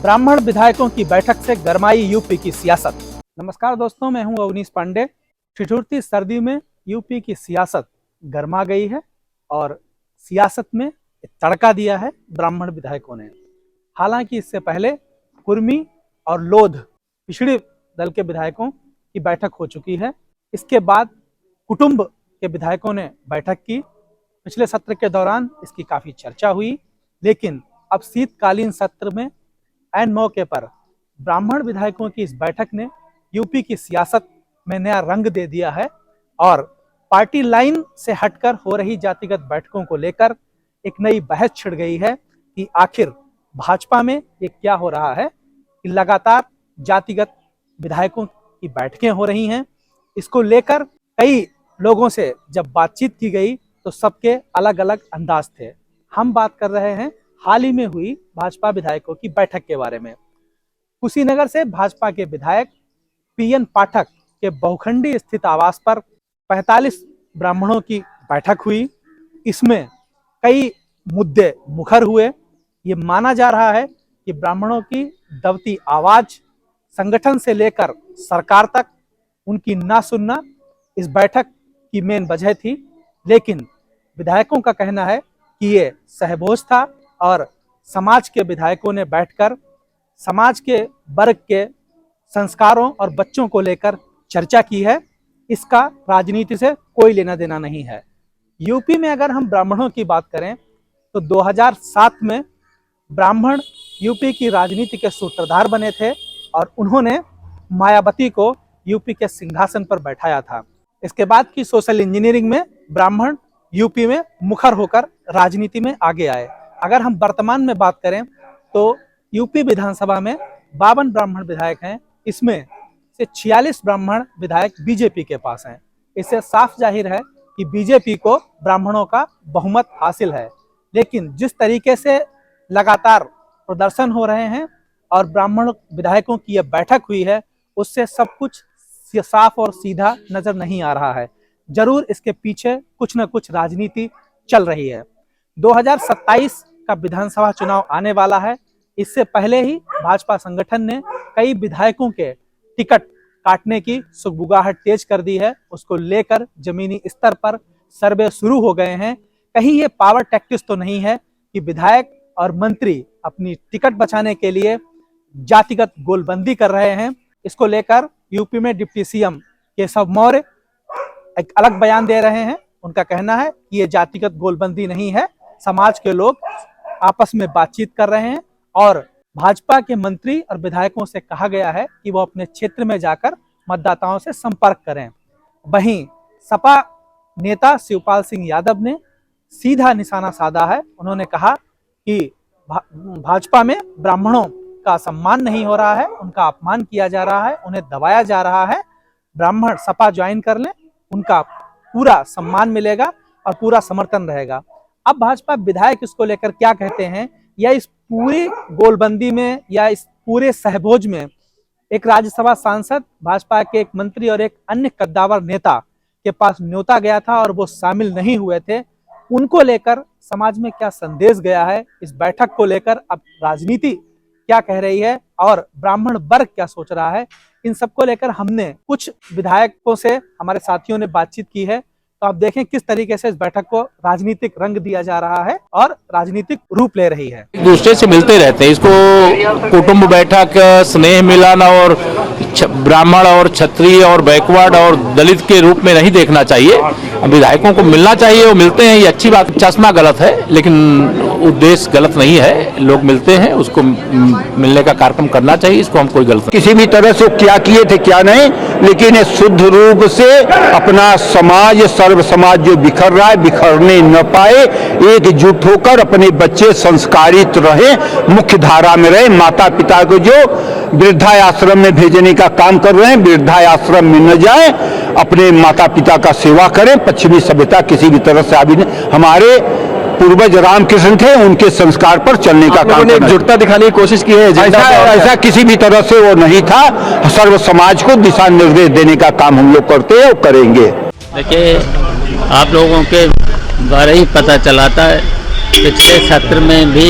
ब्राह्मण विधायकों की बैठक से गरमाई यूपी की सियासत। नमस्कार दोस्तों, मैं हूं अवनीश पांडे। ठिठुरती सर्दी में यूपी की सियासत गरमा गई है और सियासत में तड़का दिया है ब्राह्मण विधायकों ने। हालांकि इससे पहले कुर्मी और लोध पिछड़े दल के विधायकों की बैठक हो चुकी है। इसके बाद कुटुंब के विधायकों ने बैठक की। पिछले सत्र के दौरान इसकी काफ़ी चर्चा हुई, लेकिन अब शीतकालीन सत्र में ऐन मौके पर ब्राह्मण विधायकों की इस बैठक ने यूपी की सियासत में नया रंग दे दिया है और पार्टी लाइन से हटकर हो रही जातिगत बैठकों को लेकर एक नई बहस छिड़ गई है कि आखिर भाजपा में ये क्या हो रहा है कि लगातार जातिगत विधायकों की बैठकें हो रही हैं। इसको लेकर कई लोगों से जब बातचीत की गई तो सबके अलग अलग अंदाज थे। हम बात कर रहे हैं हाल ही में हुई भाजपा विधायकों की बैठक के बारे में। कुशीनगर से भाजपा के विधायक पीएन पाठक के बहुखंडी स्थित आवास पर 45 ब्राह्मणों की बैठक हुई। इसमें कई मुद्दे मुखर हुए। ये माना जा रहा है कि ब्राह्मणों की दबती आवाज संगठन से लेकर सरकार तक उनकी ना सुनना इस बैठक की मेन वजह थी, लेकिन विधायकों का कहना है कि ये सहभोज था और समाज के विधायकों ने बैठकर समाज के वर्ग के संस्कारों और बच्चों को लेकर चर्चा की है। इसका राजनीति से कोई लेना देना नहीं है। यूपी में अगर हम ब्राह्मणों की बात करें तो 2007 में ब्राह्मण यूपी की राजनीति के सूत्रधार बने थे और उन्होंने मायावती को यूपी के सिंहासन पर बैठाया था। इसके बाद की सोशल इंजीनियरिंग में ब्राह्मण यूपी में मुखर होकर राजनीति में आगे आए। अगर हम वर्तमान में बात करें तो यूपी विधानसभा में 52 ब्राह्मण विधायक हैं। इसमें से 46 ब्राह्मण विधायक बीजेपी के पास हैं। इससे साफ जाहिर है कि बीजेपी को ब्राह्मणों का बहुमत हासिल है। लेकिन जिस तरीके से लगातार प्रदर्शन हो रहे हैं और ब्राह्मण विधायकों की यह बैठक हुई है, उससे सब कुछ साफ और सीधा नजर नहीं आ रहा है। जरूर इसके पीछे कुछ न कुछ राजनीति चल रही है। 2027 का विधानसभा चुनाव आने वाला है। इससे पहले ही भाजपा संगठन ने कई विधायकों के टिकट काटने की सुगबुगाहट तेज कर दी है। उसको लेकर जमीनी स्तर पर सर्वे शुरू हो गए हैं। कहीं ये पावर टैक्टिक्स तो नहीं है कि विधायक और मंत्री अपनी टिकट बचाने के लिए जातिगत गोलबंदी कर रहे हैं। इसको लेकर यूपी में डिप्टी सीएम केशव मौर्य एक अलग बयान दे रहे हैं। उनका कहना है कि ये जातिगत गोलबंदी नहीं है, समाज के लोग आपस में बातचीत कर रहे हैं और भाजपा के मंत्री और विधायकों से कहा गया है कि वो अपने क्षेत्र में जाकर मतदाताओं से संपर्क करें। वहीं सपा नेता शिवपाल सिंह यादव ने सीधा निशाना साधा है। उन्होंने कहा कि भाजपा में ब्राह्मणों का सम्मान नहीं हो रहा है, उनका अपमान किया जा रहा है, उन्हें दबाया जा रहा है। ब्राह्मण सपा ज्वाइन कर लें, उनका पूरा सम्मान मिलेगा और पूरा समर्थन रहेगा। अब भाजपा विधायक इसको लेकर क्या कहते हैं, या इस पूरी गोलबंदी में या इस पूरे सहभोज में एक राज्यसभा सांसद, भाजपा के एक मंत्री और एक अन्य कद्दावर नेता के पास न्योता गया था और वो शामिल नहीं हुए थे, उनको लेकर समाज में क्या संदेश गया है, इस बैठक को लेकर अब राजनीति क्या कह रही है और ब्राह्मण वर्ग क्या सोच रहा है, इन सबको लेकर हमने कुछ विधायकों से, हमारे साथियों ने बातचीत की है। तो आप देखें किस तरीके से इस बैठक को राजनीतिक रंग दिया जा रहा है और राजनीतिक रूप ले रही है। एक दूसरे से मिलते रहते हैं। इसको कुटुंब बैठक, स्नेह मिलन और ब्राह्मण और क्षत्रिय और बैकवर्ड और दलित के रूप में नहीं देखना चाहिए। विधायकों को मिलना चाहिए, वो मिलते हैं, ये अच्छी बात। चश्मा गलत है लेकिन उद्देश्य गलत नहीं है। लोग मिलते हैं, उसको मिलने का कार्यक्रम करना चाहिए। इसको हम कोई गलत किसी भी तरह से क्या किए थे क्या नहीं, लेकिन शुद्ध रूप से अपना समाज, सर्व समाज जो बिखर रहा है बिखरने न पाए, एकजुट होकर अपने बच्चे संस्कारित रहे, मुख्य धारा में रहे। माता पिता को जो वृद्धाश्रम में भेजने का काम कर रहे हैं, वृद्धाश्रम में न जाए, अपने माता पिता का सेवा करें। पश्चिमी सभ्यता किसी भी तरह से अभी हमारे पूर्वज रामकृष्ण थे, उनके संस्कार पर चलने का काम एकजुटता दिखाने की कोशिश की है। ऐसा किसी भी तरह से वो नहीं था। सर्व समाज को दिशा निर्देश देने का काम हम लोग करते हैं और करेंगे। देखिए, आप लोगों के द्वारा ही पता चलाता है। पिछले सत्र में भी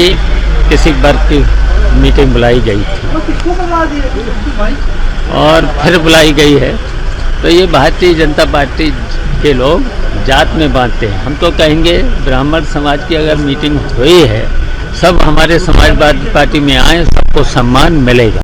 किसी वर्ग की मीटिंग बुलाई गई थी और फिर बुलाई गई है। तो ये भारतीय जनता पार्टी के लोग जात में बांटते हैं। हम तो कहेंगे ब्राह्मण समाज की अगर मीटिंग हुई है, सब हमारे समाजवादी पार्टी में आए, सबको सम्मान मिलेगा।